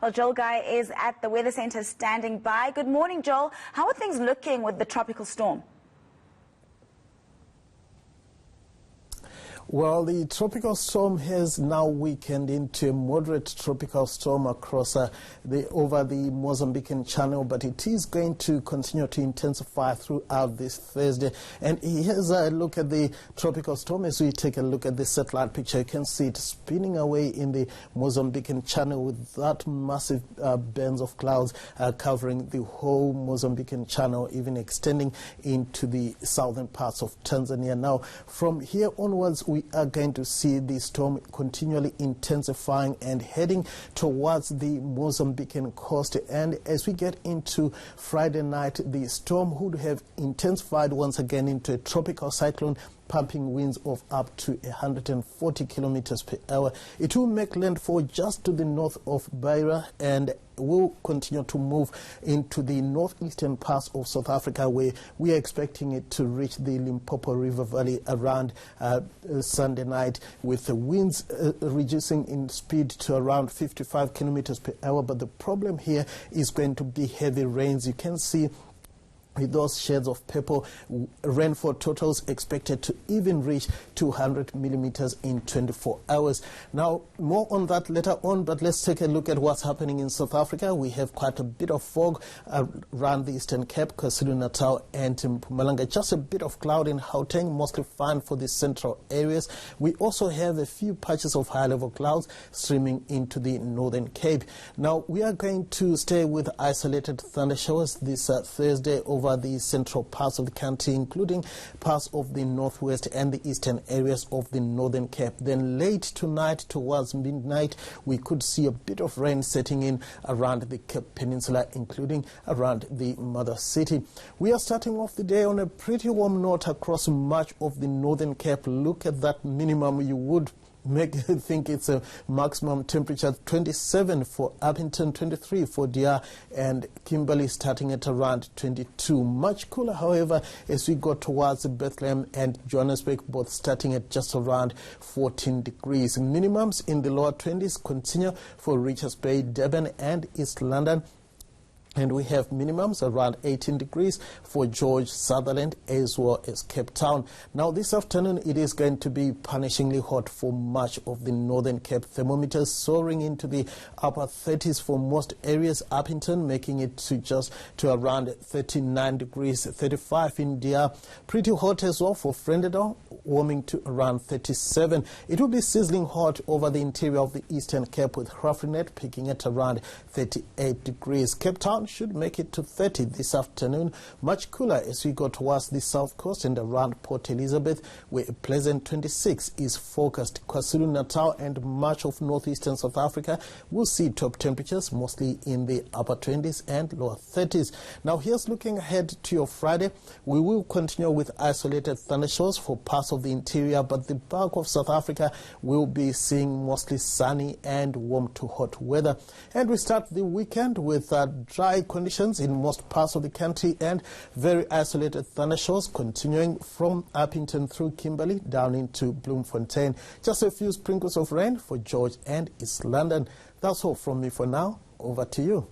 Well, Joel Guy is at the Weather Centre standing by. Good morning, Joel. How are things looking with the tropical storm? Well, the tropical storm has now weakened into a moderate tropical storm across over the Mozambican Channel, but it is going to continue to intensify throughout this Thursday. And here's a look at the tropical storm. As we take a look at the satellite picture, you can see it spinning away in the Mozambican Channel with that massive bands of clouds covering the whole Mozambican Channel, even extending into the southern parts of Tanzania. Now, from here onwards, we are going to see the storm continually intensifying and heading towards the Mozambican coast. And as we get into Friday night, the storm would have intensified once again into a tropical cyclone, pumping winds of up to 140 kilometers per hour. It will make landfall just to the north of Beira and will continue to move into the northeastern parts of South Africa, where we are expecting it to reach the Limpopo River Valley around Sunday night, with the winds reducing in speed to around 55 kilometers per hour. But the problem here is going to be heavy rains. You can see with those shades of purple, rainfall totals expected to even reach 200 millimeters in 24 hours. Now, more on that later on, but let's take a look at what's happening in South Africa. We have quite a bit of fog around the Eastern Cape, KwaZulu-Natal and Mpumalanga. Just a bit of cloud in Gauteng, mostly fine for the central areas. We also have a few patches of high-level clouds streaming into the Northern Cape. Now, we are going to stay with isolated thunder showers this Thursday over the central parts of the country, including parts of the northwest and the eastern areas of the Northern Cape. Then late tonight towards midnight, we could see a bit of rain setting in around the Cape Peninsula, including around the mother city. We are starting off the day on a pretty warm note across much of the Northern Cape. Look at that minimum. You would think it's a maximum temperature 27 for Appington, 23 for DR, and Kimberley starting at around 22. Much cooler, however, as we go towards Bethlehem and Johannesburg, both starting at just around 14 degrees. Minimums in the lower 20s continue for Richards Bay, Durban and East London. And we have minimums around 18 degrees for George, Sutherland, as well as Cape Town. Now, this afternoon, it is going to be punishingly hot for much of the Northern Cape. Thermometers soaring into the upper 30s for most areas. Appington making it to around 39 degrees, 35 in DR. Pretty hot as well for Frendedal, warming to around 37. It will be sizzling hot over the interior of the Eastern Cape, with Graafrenet peaking at around 38 degrees. Cape Town should make it to 30 this afternoon. Much cooler as we go towards the south coast and around Port Elizabeth, where a pleasant 26 is forecast. KwaZulu-Natal and much of northeastern South Africa will see top temperatures mostly in the upper 20s and lower 30s. Now, here's looking ahead to your Friday. We will continue with isolated thunderstorms for parts of the interior, but the bulk of South Africa will be seeing mostly sunny and warm to hot weather. And we start the weekend with dry conditions in most parts of the country and very isolated thunderstorms continuing from Appington through Kimberley down into Bloemfontein. Just a few sprinkles of rain for George and East London. That's all from me for now. Over to you.